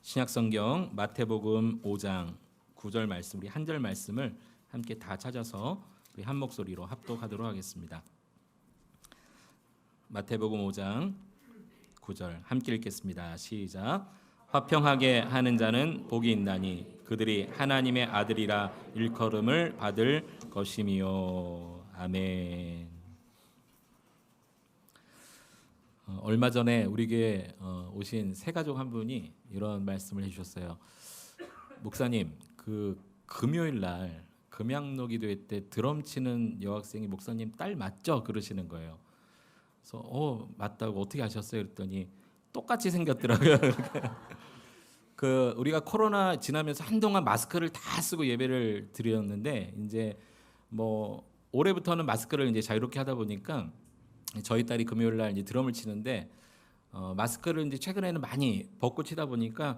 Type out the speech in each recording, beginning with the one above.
신약성경 마태복음 5장 9절 말씀, 우리 한 절 말씀을 함께 다 찾아서 우리 한 목소리로 합독하도록 하겠습니다. 마태복음 5장 9절 함께 읽겠습니다. 시작. 화평하게 하는 자는 복이 있나니 그들이 하나님의 아들이라 일컬음을 받을 것이미요. 아멘. 얼마 전에 우리 교회에 오신 새 가족 한 분이 이런 말씀을 해주셨어요. 목사님, 그 금요일 날 금양로기도회 때 드럼 치는 여학생이 목사님 딸 맞죠? 그러시는 거예요. 그래서 맞다고 어떻게 아셨어요? 그랬더니 똑같이 생겼더라고요. 우리가 코로나 지나면서 한동안 마스크를 다 쓰고 예배를 드렸는데 이제 뭐 올해부터는 마스크를 이제 자유롭게 하다 보니까 저희 딸이 금요일 날 이제 드럼을 치는데 마스크를 이제 최근에는 많이 벗고 치다 보니까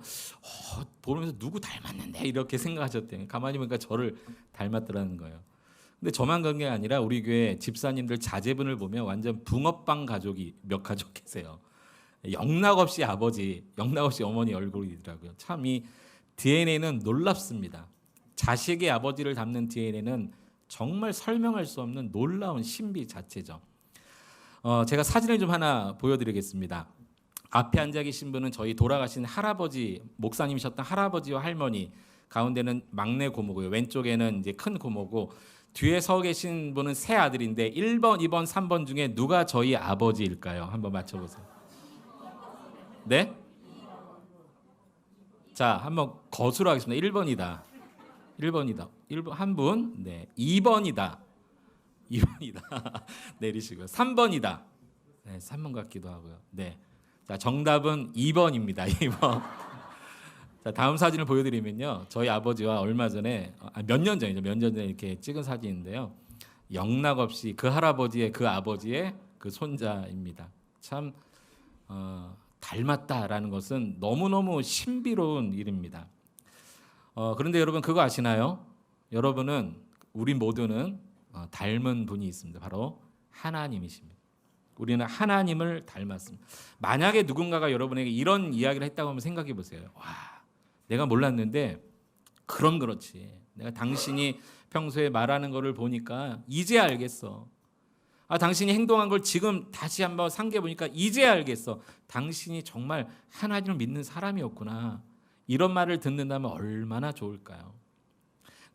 보면서 누구 닮았는데 이렇게 생각하셨대요. 가만히 보니까 저를 닮았더라는 거예요. 근데 저만 그런 게 아니라 우리 교회 집사님들 자제분을 보면 완전 붕어빵 가족이 몇 가족 계세요. 영락없이 아버지, 영락없이 어머니 얼굴이더라고요. 참 이 DNA는 놀랍습니다. 자식의 아버지를 닮는 DNA는 정말 설명할 수 없는 놀라운 신비 자체죠. 제가 사진을 좀 하나 보여드리겠습니다. 앞에 앉아 계신 분은 저희 돌아가신 할아버지, 목사님이셨던 할아버지와 할머니, 가운데는 막내 고모고요. 왼쪽에는 이제 큰 고모고, 뒤에 서 계신 분은 세 아들인데 1번, 2번, 3번 중에 누가 저희 아버지일까요? 한번 맞춰보세요. 네? 자, 한번 거수로 하겠습니다. 1번이다. 1번이다. 1번 한 분. 네. 2번이다. 2번이다. 내리시고요. 3번이다. 네, 3번 같기도 하고요. 네. 자, 정답은 2번입니다. 2번. 자, 다음 사진을 보여드리면요. 저희 아버지와 얼마 전에, 몇 년 전이죠. 몇 년 전에 이렇게 찍은 사진인데요. 영락없이 그 할아버지의 그 아버지의 그 손자입니다. 참 닮았다라는 것은 너무너무 신비로운 일입니다. 그런데 여러분 그거 아시나요? 여러분은, 우리 모두는 닮은 분이 있습니다. 바로 하나님이십니다. 우리는 하나님을 닮았습니다. 만약에 누군가가 여러분에게 이런 이야기를 했다고 하면 생각해 보세요. 와, 내가 몰랐는데 그럼 그렇지. 내가 당신이 평소에 말하는 거를 보니까 이제 알겠어. 당신이 행동한 걸 지금 다시 한번 상기해 보니까 이제 알겠어. 당신이 정말 하나님을 믿는 사람이었구나. 이런 말을 듣는다면 얼마나 좋을까요?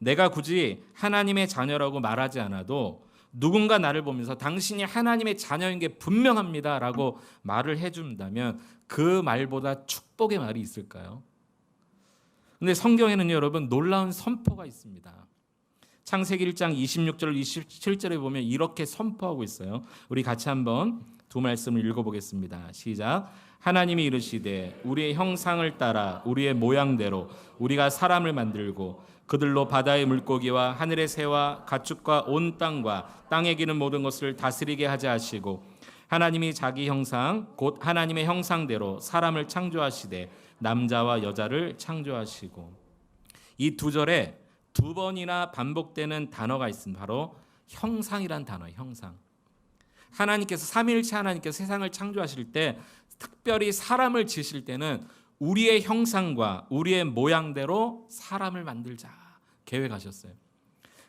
내가 굳이 하나님의 자녀라고 말하지 않아도 누군가 나를 보면서 당신이 하나님의 자녀인 게 분명합니다 라고 말을 해준다면 그 말보다 축복의 말이 있을까요? 근데 성경에는 여러분 놀라운 선포가 있습니다. 창세기 1장 26절 27절에 보면 이렇게 선포하고 있어요. 우리 같이 한번 두 말씀을 읽어보겠습니다. 시작. 하나님이 이르시되 우리의 형상을 따라 우리의 모양대로 우리가 사람을 만들고 그들로 바다의 물고기와 하늘의 새와 가축과 온 땅과 땅에 기는 모든 것을 다스리게 하자 하시고 하나님이 자기 형상 곧 하나님의 형상대로 사람을 창조하시되 남자와 여자를 창조하시고. 이 두 절에 두 번이나 반복되는 단어가 있습니다. 바로 형상이란 단어예요. 형상. 하나님께서 삼위일체 하나님께서 세상을 창조하실 때 특별히 사람을 지으실 때는 우리의 형상과 우리의 모양대로 사람을 만들자 계획하셨어요.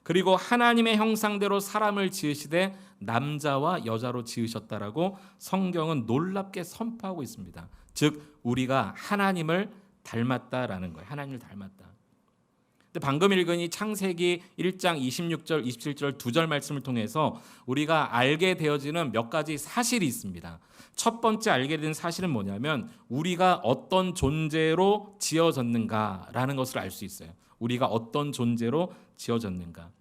그리고 하나님의 형상대로 사람을 지으시되 남자와 여자로 지으셨다라고 성경은 놀랍게 선포하고 있습니다. 즉 우리가 하나님을 닮았다라는 거예요. 하나님을 닮았다. 근데 방금 읽은 이 창세기 1장 26절, 27절 두 절 말씀을 통해서 우리가 알게 되어지는 몇 가지 사실이 있습니다. 첫 번째 알게 된 사실은 뭐냐면 우리가 어떤 존재로 지어졌는가라는 것을 알 수 있어요. 우리가 어떤 존재로 지어졌는가.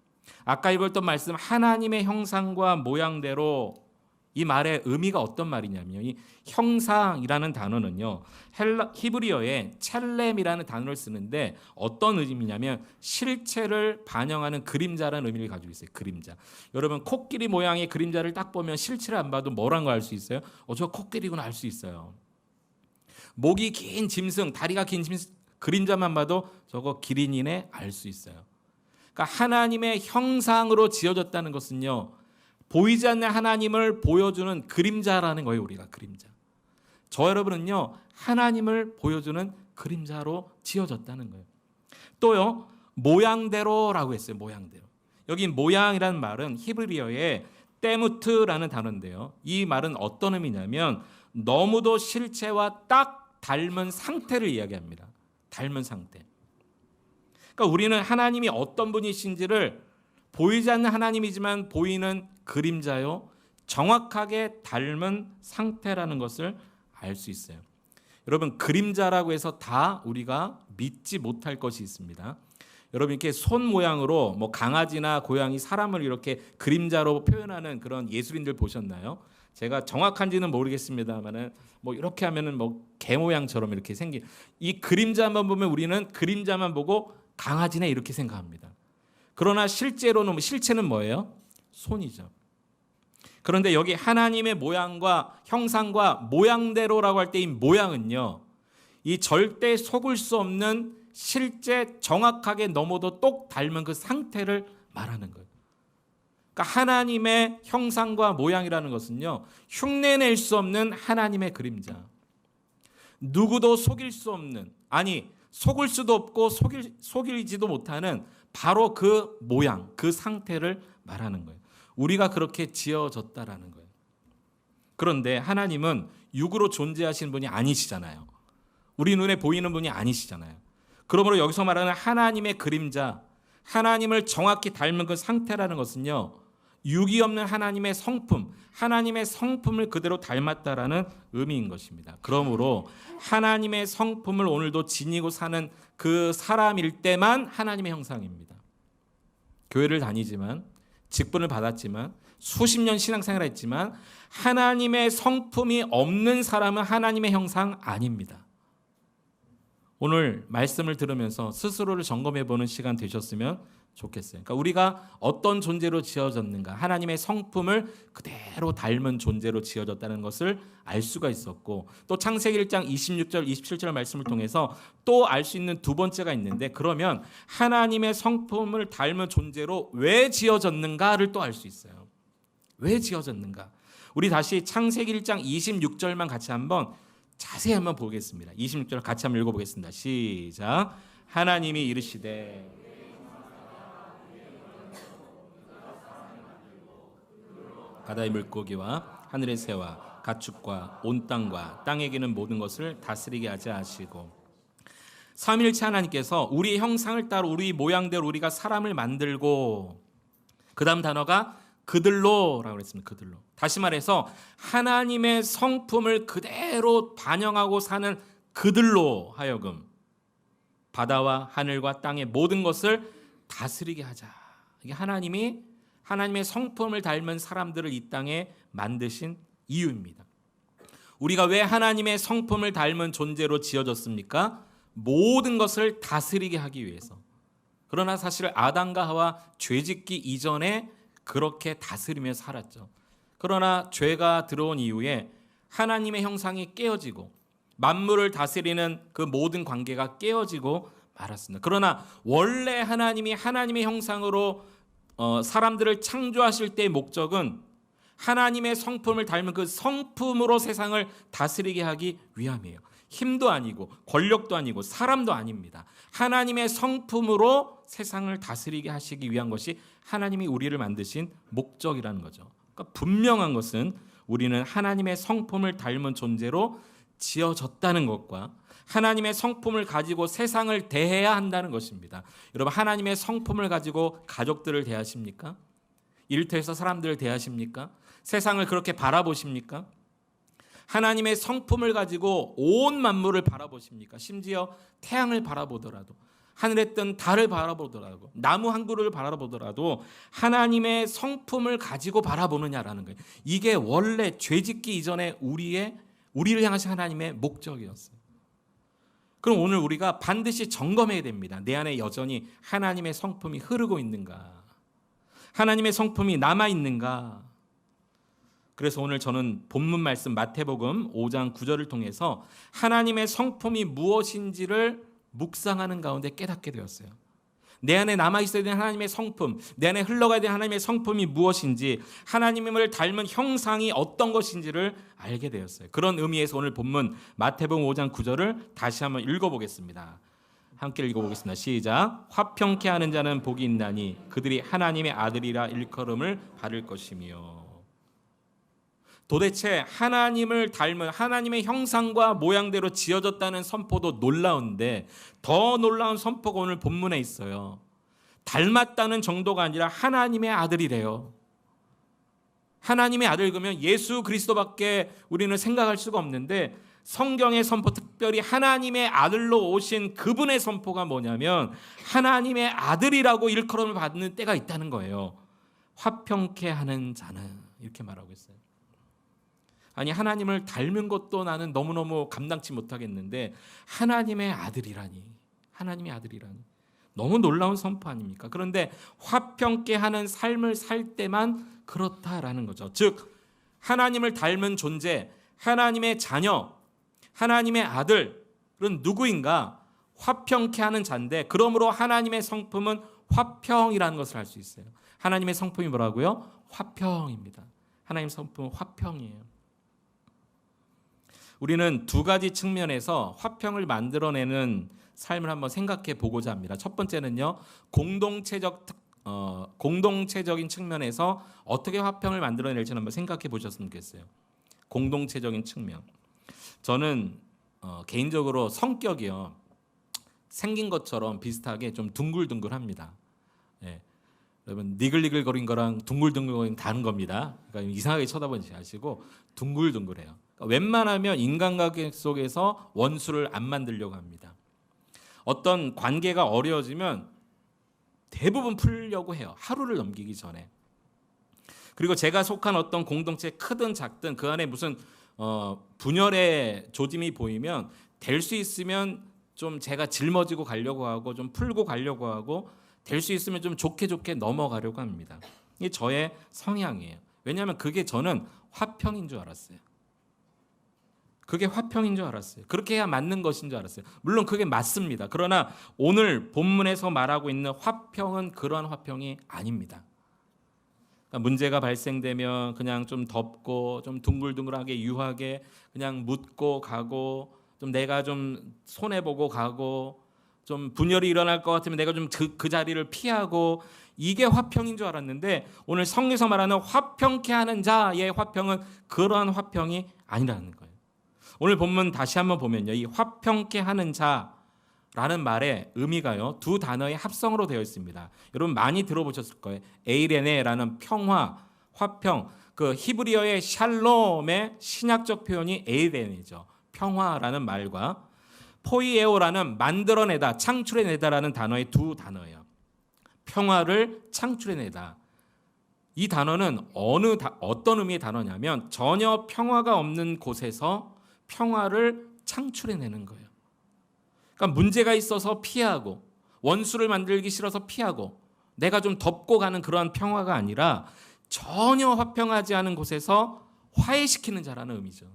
아까 읽었던 말씀 하나님의 형상과 모양대로, 이 말의 의미가 어떤 말이냐면요. 이 형상이라는 단어는요. 히브리어에 첼렘이라는 단어를 쓰는데 어떤 의미냐면 실체를 반영하는 그림자라는 의미를 가지고 있어요. 그림자. 여러분 코끼리 모양의 그림자를 딱 보면 실체를 안 봐도 뭐란 거 알 수 있어요? 저 코끼리구나 알 수 있어요. 목이 긴 짐승, 다리가 긴 짐승 그림자만 봐도 저거 기린이네 알 수 있어요. 그러니까 하나님의 형상으로 지어졌다는 것은요. 보이지 않는 하나님을 보여주는 그림자라는 거예요. 우리가 그림자. 저 여러분은요. 하나님을 보여주는 그림자로 지어졌다는 거예요. 또요, 모양대로라고 했어요. 모양대로. 여기 모양이라는 말은 히브리어의 때무트라는 단어인데요. 이 말은 어떤 의미냐면 너무도 실체와 딱 닮은 상태를 이야기합니다. 닮은 상태. 그러니까 우리는 하나님이 어떤 분이신지를 보이지 않는 하나님이지만 보이는 그림자요, 정확하게 닮은 상태라는 것을 알 수 있어요. 여러분, 그림자라고 해서 다 우리가 믿지 못할 것이 있습니다. 여러분, 이렇게 손 모양으로 뭐 강아지나 고양이, 사람을 이렇게 그림자로 표현하는 그런 예술인들 보셨나요? 제가 정확한지는 모르겠습니다만은 뭐 이렇게 하면은 뭐 개 모양처럼 이렇게 생긴 이 그림자만 보면 우리는 그림자만 보고 강아지네 이렇게 생각합니다. 그러나 실제로는 실체는 뭐예요? 손이죠. 그런데 여기 하나님의 모양과 형상과 모양대로라고 할 때 이 모양은요, 이 절대 속을 수 없는 실제 정확하게 너무도 똑 닮은 그 상태를 말하는 거예요. 그러니까 하나님의 형상과 모양이라는 것은요, 흉내낼 수 없는 하나님의 그림자, 누구도 속일 수 없는, 아니 속을 수도 없고 속이지도 못하는 바로 그 모양, 그 상태를 말하는 거예요. 우리가 그렇게 지어졌다라는 거예요. 그런데 하나님은 육으로 존재하시는 분이 아니시잖아요. 우리 눈에 보이는 분이 아니시잖아요. 그러므로 여기서 말하는 하나님의 그림자, 하나님을 정확히 닮은 그 상태라는 것은요, 육이 없는 하나님의 성품, 하나님의 성품을 그대로 닮았다라는 의미인 것입니다. 그러므로 하나님의 성품을 오늘도 지니고 사는 그 사람일 때만 하나님의 형상입니다. 교회를 다니지만, 직분을 받았지만, 수십 년 신앙생활을 했지만 하나님의 성품이 없는 사람은 하나님의 형상 아닙니다. 오늘 말씀을 들으면서 스스로를 점검해보는 시간 되셨으면 좋겠어요. 그러니까 우리가 어떤 존재로 지어졌는가, 하나님의 성품을 그대로 닮은 존재로 지어졌다는 것을 알 수가 있었고, 또 창세기 1장 26절, 27절 말씀을 통해서 또 알 수 있는 두 번째가 있는데, 그러면 하나님의 성품을 닮은 존재로 왜 지어졌는가를 또 알 수 있어요. 왜 지어졌는가? 우리 다시 창세기 1장 26절만 같이 한번 자세히 한번 보겠습니다. 26절 같이 한번 읽어보겠습니다. 시작. 하나님이 이르시되 바다의 물고기와 하늘의 새와 가축과 온 땅과 땅에 기는 모든 것을 다스리게 하자 하시고, 삼위일체 하나님께서 우리의 형상을 따라 우리 모양대로 우리가 사람을 만들고, 그 다음 단어가 그들로라고 그랬습니다. 그들로. 다시 말해서 하나님의 성품을 그대로 반영하고 사는 그들로 하여금 바다와 하늘과 땅의 모든 것을 다스리게 하자. 이게 하나님의 성품을 닮은 사람들을 이 땅에 만드신 이유입니다. 우리가 왜 하나님의 성품을 닮은 존재로 지어졌습니까? 모든 것을 다스리게 하기 위해서. 그러나 사실 아담과 하와 죄짓기 이전에 그렇게 다스리며 살았죠. 그러나 죄가 들어온 이후에 하나님의 형상이 깨어지고 만물을 다스리는 그 모든 관계가 깨어지고 말았습니다. 그러나 원래 하나님이 하나님의 형상으로 사람들을 창조하실 때의 목적은 하나님의 성품을 닮은 그 성품으로 세상을 다스리게 하기 위함이에요. 힘도 아니고 권력도 아니고 사람도 아닙니다. 하나님의 성품으로 세상을 다스리게 하시기 위한 것이 하나님이 우리를 만드신 목적이라는 거죠. 그러니까 분명한 것은 우리는 하나님의 성품을 닮은 존재로 지어졌다는 것과 하나님의 성품을 가지고 세상을 대해야 한다는 것입니다. 여러분, 하나님의 성품을 가지고 가족들을 대하십니까? 일터에서 사람들을 대하십니까? 세상을 그렇게 바라보십니까? 하나님의 성품을 가지고 온 만물을 바라보십니까? 심지어 태양을 바라보더라도, 하늘에 뜬 달을 바라보더라도, 나무 한 그루를 바라보더라도 하나님의 성품을 가지고 바라보느냐라는 거예요. 이게 원래 죄짓기 이전에 우리를 향하신 하나님의 목적이었어요. 그럼 오늘 우리가 반드시 점검해야 됩니다. 내 안에 여전히 하나님의 성품이 흐르고 있는가? 하나님의 성품이 남아있는가? 그래서 오늘 저는 본문 말씀 마태복음 5장 9절을 통해서 하나님의 성품이 무엇인지를 묵상하는 가운데 깨닫게 되었어요. 내 안에 남아있어야 되는 하나님의 성품, 내 안에 흘러가야 되는 하나님의 성품이 무엇인지, 하나님을 닮은 형상이 어떤 것인지를 알게 되었어요. 그런 의미에서 오늘 본문 마태복음 5장 9절을 다시 한번 읽어보겠습니다. 함께 읽어보겠습니다. 시작. 화평케 하는 자는 복이 있나니 그들이 하나님의 아들이라 일컬음을 받을 것이며. 도대체 하나님을 닮은 하나님의 형상과 모양대로 지어졌다는 선포도 놀라운데 더 놀라운 선포가 오늘 본문에 있어요. 닮았다는 정도가 아니라 하나님의 아들이래요. 하나님의 아들 그러면 예수 그리스도밖에 우리는 생각할 수가 없는데 성경의 선포, 특별히 하나님의 아들로 오신 그분의 선포가 뭐냐면 하나님의 아들이라고 일컬음을 받는 때가 있다는 거예요. 화평케 하는 자는, 이렇게 말하고 있어요. 아니, 하나님을 닮은 것도 나는 너무너무 감당치 못하겠는데 하나님의 아들이라니, 하나님의 아들이라니 너무 놀라운 선포 아닙니까? 그런데 화평케 하는 삶을 살 때만 그렇다라는 거죠. 즉 하나님을 닮은 존재, 하나님의 자녀, 하나님의 아들은 누구인가? 화평케 하는 자인데, 그러므로 하나님의 성품은 화평이라는 것을 알 수 있어요. 하나님의 성품이 뭐라고요? 화평입니다. 하나님의 성품은 화평이에요. 우리는 두 가지 측면에서 화평을 만들어내는 삶을 한번 생각해 보고자 합니다. 첫 번째는요, 공동체적인 측면에서 어떻게 화평을 만들어낼지 한번 생각해 보셨으면 좋겠어요. 공동체적인 측면. 저는 개인적으로 성격이요, 생긴 것처럼 비슷하게 좀 둥글둥글합니다. 예. 여러분, 니글니글거린 거랑 둥글둥글거린 다른 겁니다. 그러니까 이상하게 쳐다보지 마시고 둥글둥글해요. 그러니까 웬만하면 인간관계 속에서 원수를 안 만들려고 합니다. 어떤 관계가 어려워지면 대부분 풀려고 해요. 하루를 넘기기 전에. 그리고 제가 속한 어떤 공동체 크든 작든 그 안에 무슨 분열의 조짐이 보이면 될 수 있으면 좀 제가 짊어지고 가려고 하고 좀 풀고 가려고 하고 될 수 있으면 좀 좋게 넘어가려고 합니다. 이게 저의 성향이에요. 왜냐하면 그게 저는 화평인 줄 알았어요. 그게 화평인 줄 알았어요. 그렇게 해야 맞는 것인 줄 알았어요. 물론 그게 맞습니다. 그러나 오늘 본문에서 말하고 있는 화평은 그러한 화평이 아닙니다. 그러니까 문제가 발생되면 그냥 좀 덮고 좀 둥글둥글하게 유하게 그냥 묻고 가고, 좀 내가 좀 손해보고 가고, 좀 분열이 일어날 것 같으면 내가 좀 그 자리를 피하고, 이게 화평인 줄 알았는데 오늘 성경에서 말하는 화평케 하는 자의 화평은 그러한 화평이 아니라는 거예요. 오늘 본문 다시 한번 보면요, 이 화평케 하는 자라는 말의 의미가요, 두 단어의 합성으로 되어 있습니다. 여러분 많이 들어보셨을 거예요. 에이레네라는 평화, 화평, 그 히브리어의 샬롬의 신약적 표현이 에이레네죠. 평화라는 말과 포이에오라는 만들어내다, 창출해내다라는 단어의 두 단어예요. 평화를 창출해내다. 이 단어는 어떤 의미의 단어냐면 전혀 평화가 없는 곳에서 평화를 창출해내는 거예요. 그러니까 문제가 있어서 피하고, 원수를 만들기 싫어서 피하고, 내가 좀 덮고 가는 그러한 평화가 아니라 전혀 화평하지 않은 곳에서 화해시키는 자라는 의미죠.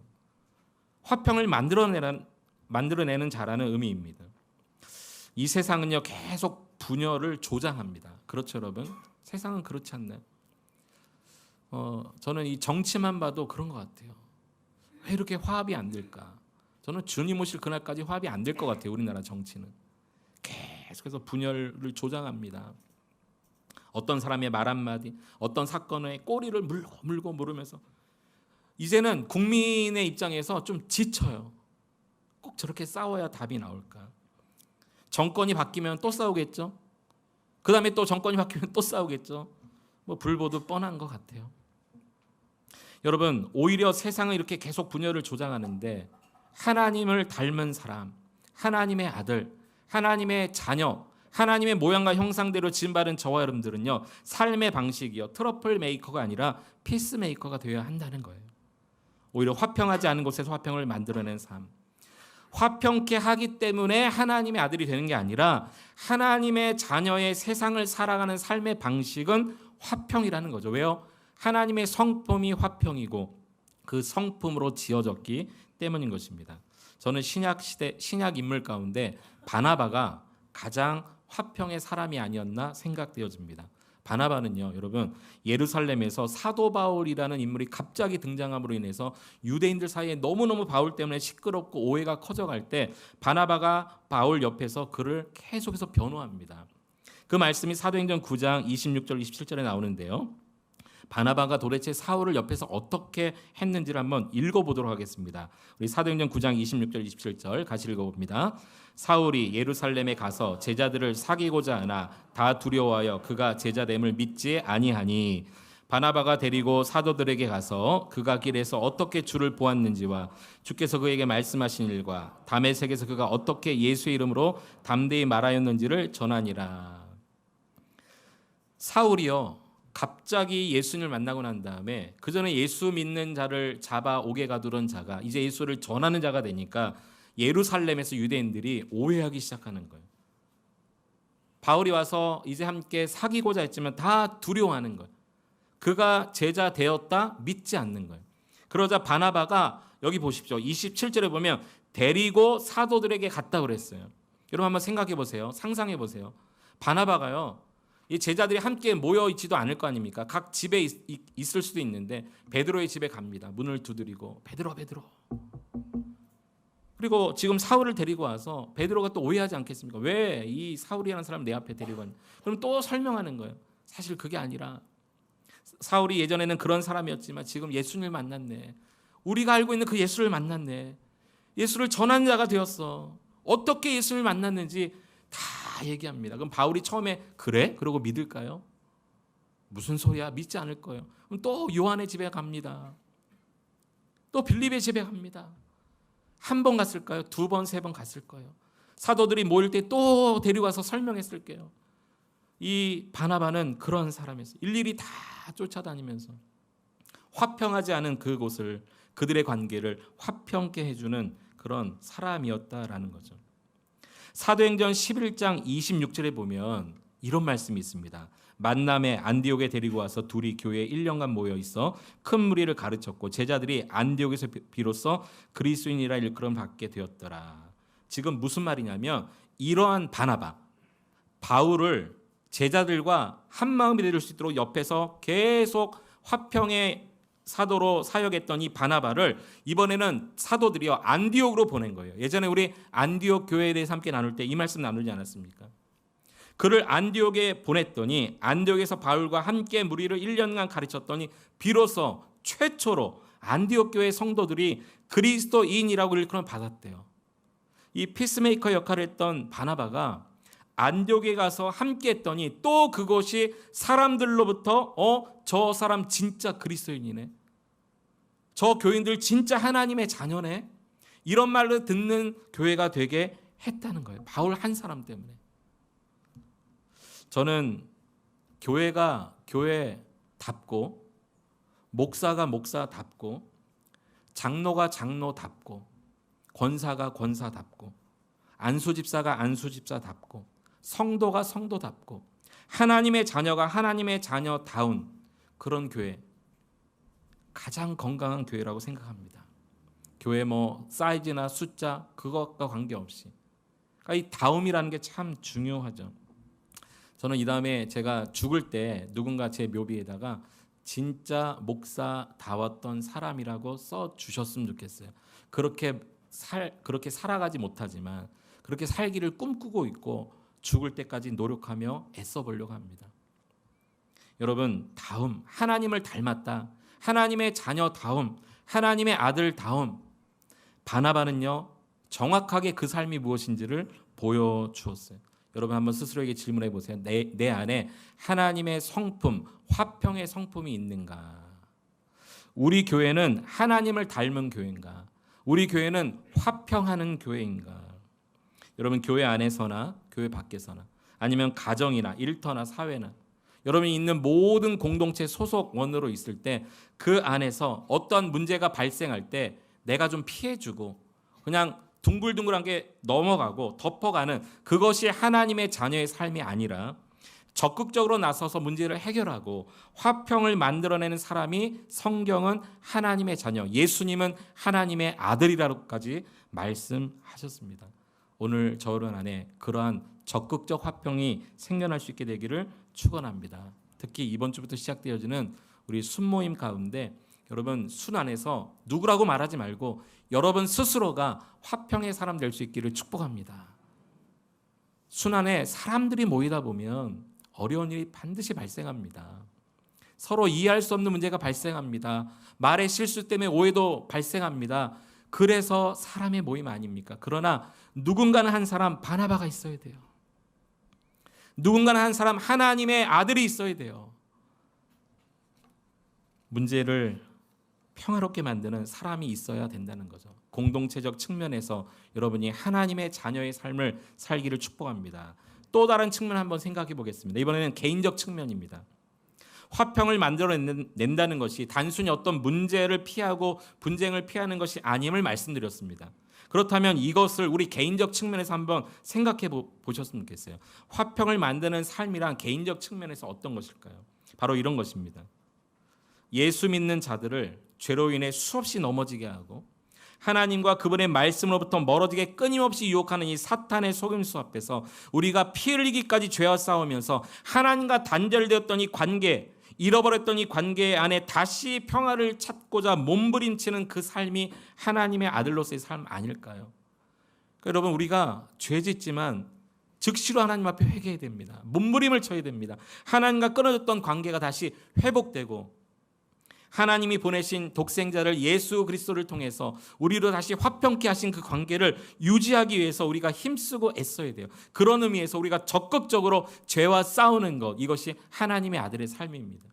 화평을 만들어내는 자라는 의미입니다. 이 세상은요, 계속 분열을 조장합니다. 그렇죠, 여러분? 세상은 그렇지 않나요? 저는 이 정치만 봐도 그런 것 같아요. 왜 이렇게 화합이 안 될까? 저는 주님 오실 그날까지 화합이 안 될 것 같아요. 우리나라 정치는 계속해서 분열을 조장합니다. 어떤 사람의 말 한마디, 어떤 사건의 꼬리를 물고 물으면서 이제는 국민의 입장에서 좀 지쳐요. 꼭 저렇게 싸워야 답이 나올까? 정권이 바뀌면 또 싸우겠죠. 그 다음에 또 정권이 바뀌면 또 싸우겠죠. 뭐 불보듯 뻔한 것 같아요. 여러분, 오히려 세상은 이렇게 계속 분열을 조장하는데 하나님을 닮은 사람, 하나님의 아들, 하나님의 자녀, 하나님의 모양과 형상대로 지음받은 저와 여러분들은요, 삶의 방식이요, 트러플 메이커가 아니라 피스 메이커가 되어야 한다는 거예요. 오히려 화평하지 않은 곳에서 화평을 만들어낸 삶, 화평케 하기 때문에 하나님의 아들이 되는 게 아니라 하나님의 자녀의 세상을 살아가는 삶의 방식은 화평이라는 거죠. 왜요? 하나님의 성품이 화평이고 그 성품으로 지어졌기 때문인 것입니다. 저는 신약 인물 가운데 바나바가 가장 화평의 사람이 아니었나 생각되어집니다. 바나바는요, 여러분, 예루살렘에서 사도 바울이라는 인물이 갑자기 등장함으로 인해서 유대인들 사이에 너무너무 바울 때문에 시끄럽고 오해가 커져갈 때 바나바가 바울 옆에서 그를 계속해서 변호합니다. 그 말씀이 사도행전 9장 26절 27절에 나오는데요. 바나바가 도대체 사울을 옆에서 어떻게 했는지를 한번 읽어보도록 하겠습니다. 우리 사도행전 9장 26절 27절 같이 읽어봅니다. 사울이 예루살렘에 가서 제자들을 사귀고자 하나 다 두려워하여 그가 제자됨을 믿지 아니하니 바나바가 데리고 사도들에게 가서 그가 길에서 어떻게 주를 보았는지와 주께서 그에게 말씀하신 일과 다메섹에서 그가 어떻게 예수의 이름으로 담대히 말하였는지를 전하니라. 사울이요, 갑자기 예수님을 만나고 난 다음에 그 전에 예수 믿는 자를 잡아 옥에 가두던 자가 이제 예수를 전하는 자가 되니까 예루살렘에서 유대인들이 오해하기 시작하는 거예요. 바울이 와서 이제 함께 사귀고자 했지만 다 두려워하는 거예요. 그가 제자 되었다 믿지 않는 거예요. 그러자 바나바가 여기 보십시오. 27절에 보면 데리고 사도들에게 갔다 그랬어요. 여러분 한번 생각해 보세요. 상상해 보세요. 바나바가요, 이 제자들이 함께 모여 있지도 않을 거 아닙니까? 각 집에 있을 수도 있는데 베드로의 집에 갑니다. 문을 두드리고 베드로. 그리고 지금 사울을 데리고 와서 베드로가 또 오해하지 않겠습니까? 왜 이 사울이라는 사람 내 앞에 데리고 왔냐? 그럼 또 설명하는 거예요. 사실 그게 아니라 사울이 예전에는 그런 사람이었지만 지금 예수님을 만났네. 우리가 알고 있는 그 예수를 만났네. 예수를 전하는 자가 되었어. 어떻게 예수를 만났는지 다 얘기합니다. 그럼 바울이 처음에 그래? 그러고 믿을까요? 무슨 소리야? 믿지 않을 거예요. 그럼 또 요한의 집에 갑니다. 또 빌립의 집에 갑니다. 한 번 갔을까요? 두 번, 세 번 갔을 거예요. 사도들이 모일 때 또 데려와서 설명했을게요. 이 바나바는 그런 사람이었어요. 일일이 다 쫓아다니면서 화평하지 않은 그곳을, 그들의 관계를 화평케 해주는 그런 사람이었다라는 거죠. 사도행전 11장 26절에 보면 이런 말씀이 있습니다. 만남에 안디옥에 데리고 와서 둘이 교회에 1년간 모여 있어 큰 무리를 가르쳤고 제자들이 안디옥에서 비로소 그리스도인이라 일컬음 받게 되었더라. 지금 무슨 말이냐면 이러한 바나바, 바울을 제자들과 한 마음이 될 수 있도록 옆에서 계속 화평의 사도로 사역했던 이 바나바를 이번에는 사도들이요 안디옥으로 보낸 거예요. 예전에 우리 안디옥 교회에 대해서 함께 나눌 때 이 말씀 나누지 않았습니까? 그를 안디옥에 보냈더니 안디옥에서 바울과 함께 무리를 1년간 가르쳤더니 비로소 최초로 안디옥 교회 성도들이 그리스도인이라고 일컬음 받았대요. 이 피스메이커 역할을 했던 바나바가 안디옥에 가서 함께 했더니 또 그것이 사람들로부터 저 사람 진짜 그리스도인이네, 저 교인들 진짜 하나님의 자녀네, 이런 말을 듣는 교회가 되게 했다는 거예요. 바울 한 사람 때문에. 저는 교회가 교회답고 목사가 목사답고 장로가 장로답고 권사가 권사답고 안수집사가 안수집사답고 성도가 성도답고 하나님의 자녀가 하나님의 자녀다운 그런 교회, 가장 건강한 교회라고 생각합니다. 교회 사이즈나 숫자 그것과 관계없이, 그러니까 이 다움이라는 게 참 중요하죠. 저는 이 다음에 제가 죽을 때 누군가 제 묘비에다가 진짜 목사다웠던 사람이라고 써 주셨으면 좋겠어요. 그렇게 살아가지 못하지만 그렇게 살기를 꿈꾸고 있고 죽을 때까지 노력하며 애써 보려고 합니다. 여러분, 다움, 하나님을 닮았다, 하나님의 자녀다움, 하나님의 아들다움, 바나바는요 정확하게 그 삶이 무엇인지를 보여주었어요. 여러분 한번 스스로에게 질문해 보세요. 내 안에 하나님의 성품, 화평의 성품이 있는가? 우리 교회는 하나님을 닮은 교회인가? 우리 교회는 화평하는 교회인가? 여러분, 교회 안에서나 교회 밖에서나 아니면 가정이나 일터나 사회나 여러분이 있는 모든 공동체 소속원으로 있을 때 그 안에서 어떤 문제가 발생할 때 내가 좀 피해주고 그냥 둥글둥글한 게 넘어가고 덮어가는 그것이 하나님의 자녀의 삶이 아니라 적극적으로 나서서 문제를 해결하고 화평을 만들어내는 사람이 성경은 하나님의 자녀, 예수님은 하나님의 아들이라고까지 말씀하셨습니다. 오늘 저런 안에 그러한 적극적 화평이 생겨날 수 있게 되기를 축원합니다. 특히 이번 주부터 시작되어지는 우리 순모임 가운데 여러분 순 안에서 누구라고 말하지 말고 여러분 스스로가 화평의 사람 될 수 있기를 축복합니다. 순 안에 사람들이 모이다 보면 어려운 일이 반드시 발생합니다. 서로 이해할 수 없는 문제가 발생합니다. 말의 실수 때문에 오해도 발생합니다. 그래서 사람의 모임 아닙니까? 그러나 누군가는 한 사람 바나바가 있어야 돼요. 누군가는 한 사람 하나님의 아들이 있어야 돼요. 문제를 평화롭게 만드는 사람이 있어야 된다는 거죠. 공동체적 측면에서 여러분이 하나님의 자녀의 삶을 살기를 축복합니다. 또 다른 측면 한번 생각해 보겠습니다. 이번에는 개인적 측면입니다. 화평을 만들어낸다는 것이 단순히 어떤 문제를 피하고 분쟁을 피하는 것이 아님을 말씀드렸습니다. 그렇다면 이것을 우리 개인적 측면에서 한번 생각해 보셨으면 좋겠어요. 화평을 만드는 삶이란 개인적 측면에서 어떤 것일까요? 바로 이런 것입니다. 예수 믿는 자들을 죄로 인해 수없이 넘어지게 하고 하나님과 그분의 말씀으로부터 멀어지게 끊임없이 유혹하는 이 사탄의 속임수 앞에서 우리가 피 흘리기까지 죄와 싸우면서 하나님과 단절되었던 이 관계, 잃어버렸던 이 관계 안에 다시 평화를 찾고자 몸부림치는 그 삶이 하나님의 아들로서의 삶 아닐까요? 그러니까 여러분, 우리가 죄짓지만 즉시로 하나님 앞에 회개해야 됩니다. 몸부림을 쳐야 됩니다. 하나님과 끊어졌던 관계가 다시 회복되고 하나님이 보내신 독생자를 예수 그리스도를 통해서 우리로 다시 화평케 하신 그 관계를 유지하기 위해서 우리가 힘쓰고 애써야 돼요. 그런 의미에서 우리가 적극적으로 죄와 싸우는 것, 이것이 하나님의 아들의 삶입니다.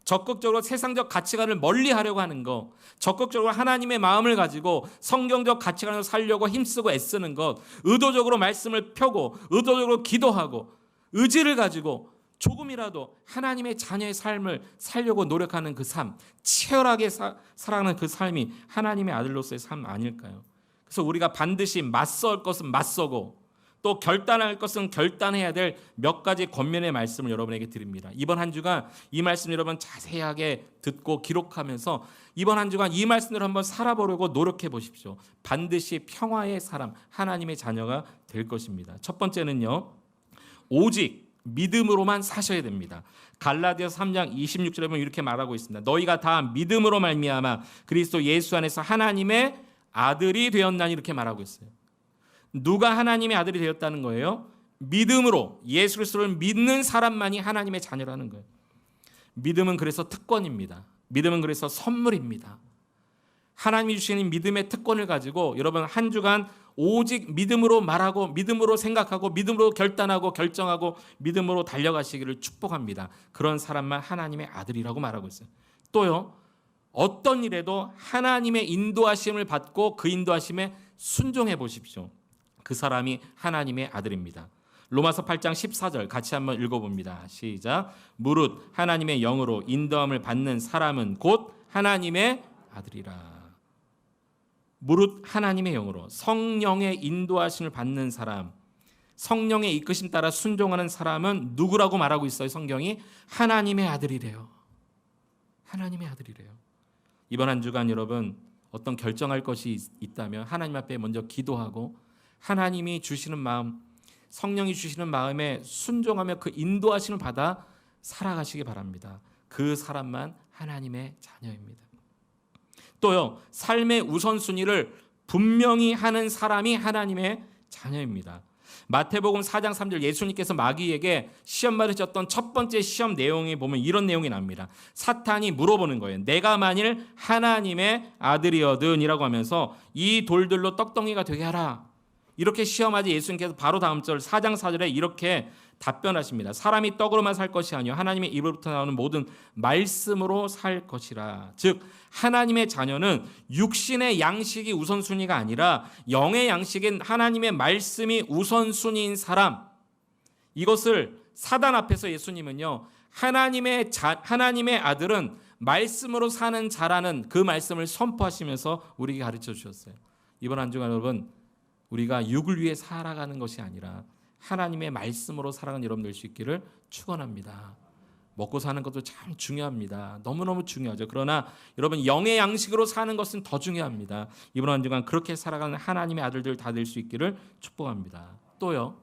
적극적으로 세상적 가치관을 멀리하려고 하는 것, 적극적으로 하나님의 마음을 가지고 성경적 가치관을 살려고 힘쓰고 애쓰는 것, 의도적으로 말씀을 펴고 의도적으로 기도하고 의지를 가지고 조금이라도 하나님의 자녀의 삶을 살려고 노력하는 그 삶, 치열하게 살아가는 그 삶이 하나님의 아들로서의 삶 아닐까요? 그래서 우리가 반드시 맞설 것은 맞서고 또 결단할 것은 결단해야 될 몇 가지 권면의 말씀을 여러분에게 드립니다. 이번 한 주간 이 말씀 여러분 자세하게 듣고 기록하면서 이번 한 주간 이 말씀을 한번 살아보려고 노력해 보십시오. 반드시 평화의 사람, 하나님의 자녀가 될 것입니다. 첫 번째는요, 오직 믿음으로만 사셔야 됩니다. 갈라디아서 3장 26절에 보면 이렇게 말하고 있습니다. 너희가 다 믿음으로 말미암아 그리스도 예수 안에서 하나님의 아들이 되었나니, 이렇게 말하고 있어요. 누가 하나님의 아들이 되었다는 거예요? 믿음으로, 예수 그리스도를 믿는 사람만이 하나님의 자녀라는 거예요. 믿음은 그래서 특권입니다. 믿음은 그래서 선물입니다. 하나님이 주시는 믿음의 특권을 가지고 여러분 한 주간 오직 믿음으로 말하고 믿음으로 생각하고 믿음으로 결단하고 결정하고 믿음으로 달려가시기를 축복합니다. 그런 사람만 하나님의 아들이라고 말하고 있어요. 또요, 어떤 일에도 하나님의 인도하심을 받고 그 인도하심에 순종해 보십시오. 그 사람이 하나님의 아들입니다. 로마서 8장 14절 같이 한번 읽어봅니다. 시작. 무릇 하나님의 영으로 인도함을 받는 사람은 곧 하나님의 아들이라. 무릇 하나님의 영으로, 성령의 인도하심을 받는 사람, 성령의 이끄심 따라 순종하는 사람은 누구라고 말하고 있어요? 성경이 하나님의 아들이래요. 하나님의 아들이래요. 이번 한 주간 여러분 어떤 결정할 것이 있다면 하나님 앞에 먼저 기도하고 하나님이 주시는 마음, 성령이 주시는 마음에 순종하며 그 인도하심을 받아 살아가시기 바랍니다. 그 사람만 하나님의 자녀입니다. 또요, 삶의 우선순위를 분명히 하는 사람이 하나님의 자녀입니다. 마태복음 4장 3절 예수님께서 마귀에게 시험 받으셨던 첫 번째 시험 내용에 보면 이런 내용이 납니다. 사탄이 물어보는 거예요. 내가 만일 하나님의 아들이거든이라고 하면서 이 돌들로 떡덩이가 되게 하라. 이렇게 시험하지 예수님께서 바로 다음 절 4장 4절에 이렇게 답변하십니다. 사람이 떡으로만 살 것이 아니요 하나님의 입으로부터 나오는 모든 말씀으로 살 것이라. 즉 하나님의 자녀는 육신의 양식이 우선순위가 아니라 영의 양식인 하나님의 말씀이 우선순위인 사람. 이것을 사단 앞에서 예수님은요, 하나님의 아들은 말씀으로 사는 자라는 그 말씀을 선포하시면서 우리에게 가르쳐 주셨어요. 이번 한 주간 여러분, 우리가 육을 위해 살아가는 것이 아니라 하나님의 말씀으로 살아가는 여러분 될 수 있기를 축원합니다. 먹고 사는 것도 참 중요합니다. 너무너무 중요하죠. 그러나 여러분 영의 양식으로 사는 것은 더 중요합니다. 이번 한 주간 그렇게 살아가는 하나님의 아들들 다 될 수 있기를 축복합니다. 또요.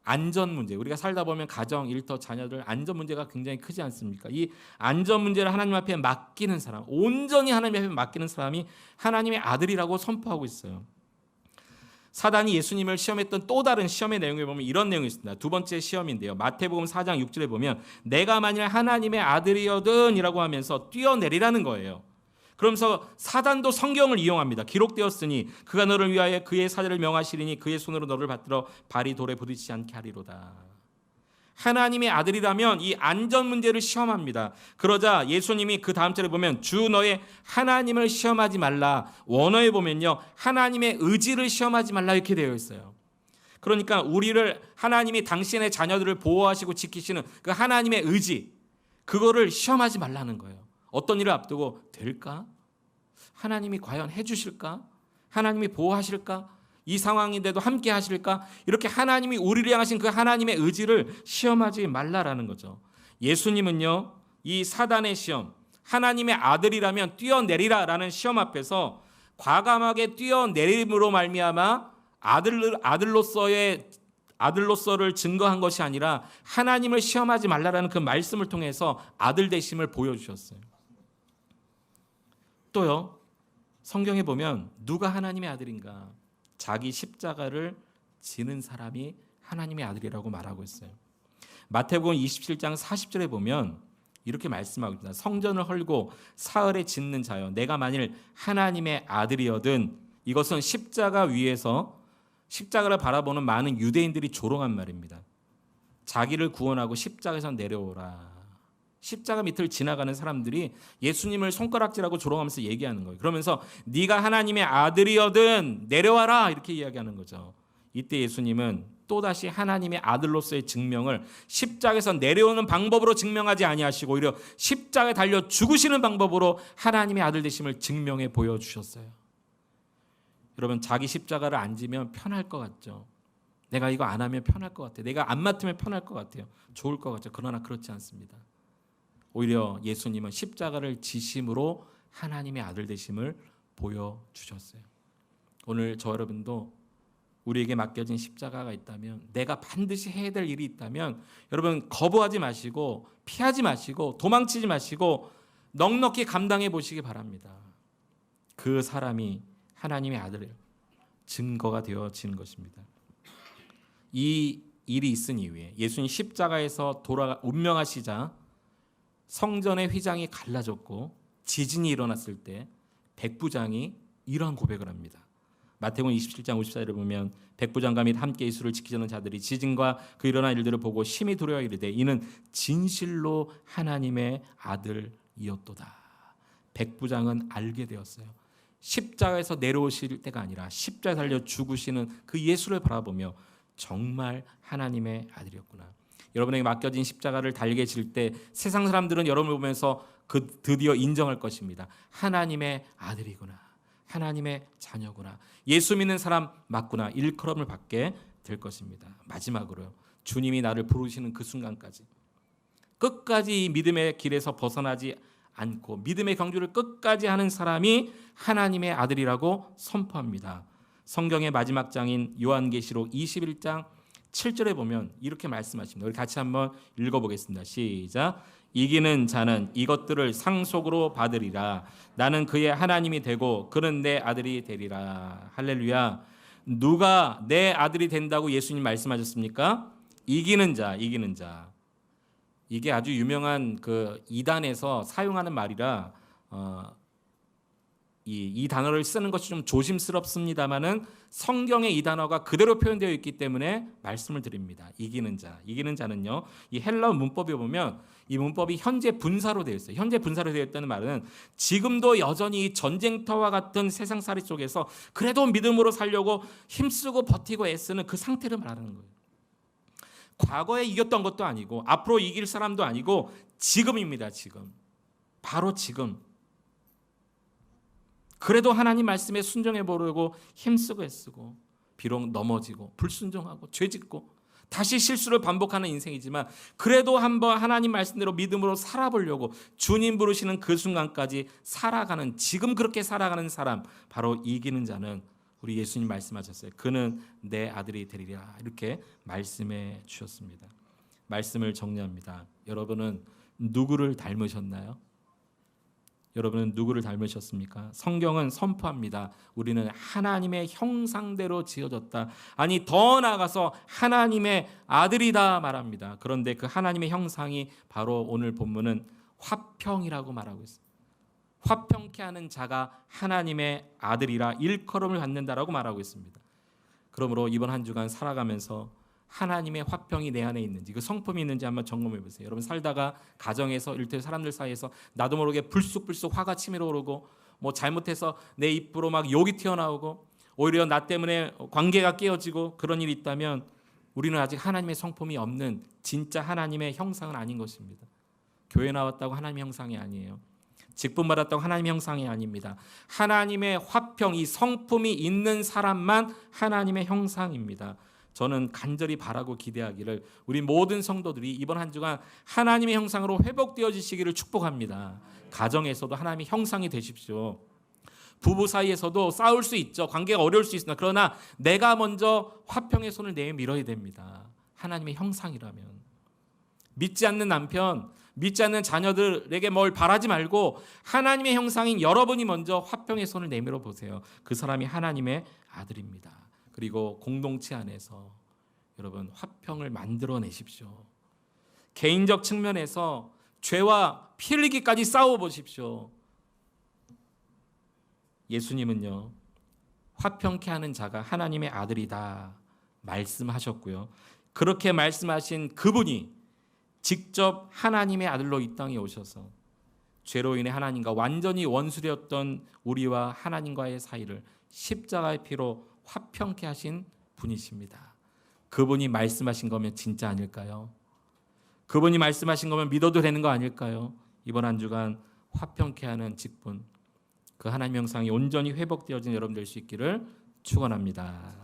안전 문제. 우리가 살다 보면 가정, 일터, 자녀들 안전 문제가 굉장히 크지 않습니까? 이 안전 문제를 하나님 앞에 맡기는 사람, 온전히 하나님 앞에 맡기는 사람이 하나님의 아들이라고 선포하고 있어요. 사단이 예수님을 시험했던 또 다른 시험의 내용에 보면 이런 내용이 있습니다. 두 번째 시험인데요. 마태복음 4장 6절에 보면 내가 만일 하나님의 아들이거든 이라고 하면서 뛰어내리라는 거예요. 그러면서 사단도 성경을 이용합니다. 기록되었으니 그가 너를 위하여 그의 사자를 명하시리니 그의 손으로 너를 받들어 발이 돌에 부딪히지 않게 하리로다. 하나님의 아들이라면 이 안전 문제를 시험합니다. 그러자 예수님이 그 다음 절에 보면 주 너의 하나님을 시험하지 말라. 원어에 보면요. 하나님의 의지를 시험하지 말라 이렇게 되어 있어요. 그러니까 우리를 하나님이 당신의 자녀들을 보호하시고 지키시는 그 하나님의 의지 그거를 시험하지 말라는 거예요. 어떤 일을 앞두고 될까? 하나님이 과연 해주실까? 하나님이 보호하실까? 이 상황인데도 함께 하실까? 이렇게 하나님이 우리를 향하신 그 하나님의 의지를 시험하지 말라라는 거죠. 예수님은요, 이 사단의 시험, 하나님의 아들이라면 뛰어내리라라는 시험 앞에서 과감하게 뛰어내림으로 말미암아 아들로서를 증거한 것이 아니라 하나님을 시험하지 말라라는 그 말씀을 통해서 아들 되심을 보여주셨어요. 또요, 성경에 보면 누가 하나님의 아들인가? 자기 십자가를 지는 사람이 하나님의 아들이라고 말하고 있어요. 마태복음 27장 40절에 보면 이렇게 말씀하고 있습니다. 성전을 헐고 사흘에 짓는 자여 내가 만일 하나님의 아들이거든. 이것은 십자가 위에서 십자가를 바라보는 많은 유대인들이 조롱한 말입니다. 자기를 구원하고 십자가에서 내려오라. 십자가 밑을 지나가는 사람들이 예수님을 손가락질하고 조롱하면서 얘기하는 거예요. 그러면서 네가 하나님의 아들이거든 내려와라 이렇게 이야기하는 거죠. 이때 예수님은 또다시 하나님의 아들로서의 증명을 십자가에서 내려오는 방법으로 증명하지 아니하시고 오히려 십자가에 달려 죽으시는 방법으로 하나님의 아들 되심을 증명해 보여주셨어요. 여러분 자기 십자가를 안 지면 편할 것 같죠. 내가 이거 안 하면 편할 것 같아요. 내가 안 맡으면 편할 것 같아요. 좋을 것 같죠. 그러나 그렇지 않습니다. 오히려 예수님은 십자가를 지심으로 하나님의 아들 되심을 보여주셨어요. 오늘 저 여러분도 우리에게 맡겨진 십자가가 있다면 내가 반드시 해야 될 일이 있다면 여러분 거부하지 마시고 피하지 마시고 도망치지 마시고 넉넉히 감당해 보시기 바랍니다. 그 사람이 하나님의 아들의 증거가 되어지는 것입니다. 이 일이 있은 이후에 예수님 십자가에서 운명하시자 성전의 휘장이 갈라졌고 지진이 일어났을 때 백부장이 이러한 고백을 합니다. 마태복음 27장 54절을 보면 백부장과 및 함께 예수를 지키려는 자들이 지진과 그 일어난 일들을 보고 심히 두려워 이르되 이는 진실로 하나님의 아들이었도다. 백부장은 알게 되었어요. 십자가에서 내려오실 때가 아니라 십자가에 달려 죽으시는 그 예수를 바라보며 정말 하나님의 아들이었구나. 여러분에게 맡겨진 십자가를 달게 질 때 세상 사람들은 여러분을 보면서 드디어 인정할 것입니다. 하나님의 아들이구나. 하나님의 자녀구나. 예수 믿는 사람 맞구나. 일컬음을 받게 될 것입니다. 마지막으로요. 주님이 나를 부르시는 그 순간까지 끝까지 이 믿음의 길에서 벗어나지 않고 믿음의 경주를 끝까지 하는 사람이 하나님의 아들이라고 선포합니다. 성경의 마지막 장인 요한계시록 21장 7절에 보면 이렇게 말씀하십니다. 우리 같이 한번 읽어보겠습니다. 시작. 이기는 자는 이것들을 상속으로 받으리라. 나는 그의 하나님이 되고 그는 내 아들이 되리라. 할렐루야. 누가 내 아들이 된다고 예수님 말씀하셨습니까? 이기는 자, 이기는 자. 이게 아주 유명한 그 이단에서 사용하는 말이라 이 단어를 쓰는 것이 좀 조심스럽습니다만은 성경에 이 단어가 그대로 표현되어 있기 때문에 말씀을 드립니다. 이기는 자, 이기는 자는요. 이 헬라어 문법에 보면 이 문법이 현재 분사로 되어 있어요. 현재 분사로 되어 있다는 말은 지금도 여전히 전쟁터와 같은 세상살이 속에서 그래도 믿음으로 살려고 힘쓰고 버티고 애쓰는 그 상태를 말하는 거예요. 과거에 이겼던 것도 아니고 앞으로 이길 사람도 아니고 지금입니다. 지금. 바로 지금. 그래도 하나님 말씀에 순종해 보려고 힘쓰고 애쓰고 비록 넘어지고 불순종하고 죄짓고 다시 실수를 반복하는 인생이지만 그래도 한번 하나님 말씀대로 믿음으로 살아보려고 주님 부르시는 그 순간까지 살아가는, 지금 그렇게 살아가는 사람, 바로 이기는 자는 우리 예수님 말씀하셨어요. 그는 내 아들이 되리라, 이렇게 말씀해 주셨습니다. 말씀을 정리합니다. 여러분은 누구를 닮으셨나요? 여러분은 누구를 닮으셨습니까? 성경은 선포합니다. 우리는 하나님의 형상대로 지어졌다. 아니, 더 나아가서 하나님의 아들이다 말합니다. 그런데 그 하나님의 형상이 바로 오늘 본문은 화평이라고 말하고 있습니다. 화평케 하는 자가 하나님의 아들이라 일컬음을 갖는다라고 말하고 있습니다. 그러므로 이번 한 주간 살아가면서 하나님의 화평이 내 안에 있는지, 그 성품이 있는지 한번 점검해 보세요. 여러분 살다가 가정에서, 일대 사람들 사이에서 나도 모르게 불쑥불쑥 화가 치밀어 오르고, 뭐 잘못해서 내 입으로 막 욕이 튀어나오고, 오히려 나 때문에 관계가 깨어지고 그런 일이 있다면 우리는 아직 하나님의 성품이 없는 진짜 하나님의 형상은 아닌 것입니다. 교회 나왔다고 하나님의 형상이 아니에요. 직분 받았다고 하나님의 형상이 아닙니다. 하나님의 화평, 이 성품이 있는 사람만 하나님의 형상입니다. 저는 간절히 바라고 기대하기를 우리 모든 성도들이 이번 한 주간 하나님의 형상으로 회복되어지시기를 축복합니다. 가정에서도 하나님의 형상이 되십시오. 부부 사이에서도 싸울 수 있죠. 관계가 어려울 수 있으나, 그러나 내가 먼저 화평의 손을 내밀어야 됩니다. 하나님의 형상이라면. 믿지 않는 남편, 믿지 않는 자녀들에게 뭘 바라지 말고 하나님의 형상인 여러분이 먼저 화평의 손을 내밀어 보세요. 그 사람이 하나님의 아들입니다. 그리고 공동체 안에서 여러분 화평을 만들어내십시오. 개인적 측면에서 죄와 피 흘리기까지 싸워보십시오. 예수님은요, 화평케 하는 자가 하나님의 아들이다 말씀하셨고요. 그렇게 말씀하신 그분이 직접 하나님의 아들로 이 땅에 오셔서 죄로 인해 하나님과 완전히 원수되었던 우리와 하나님과의 사이를 십자가의 피로 화평케 하신 분이십니다. 그분이 말씀하신 거면 진짜 아닐까요? 그분이 말씀하신 거면 믿어도 되는 거 아닐까요? 이번 한 주간 화평케 하는 직분, 그 하나님의 형상이 온전히 회복되어진 여러분 될 수 있기를 축원합니다.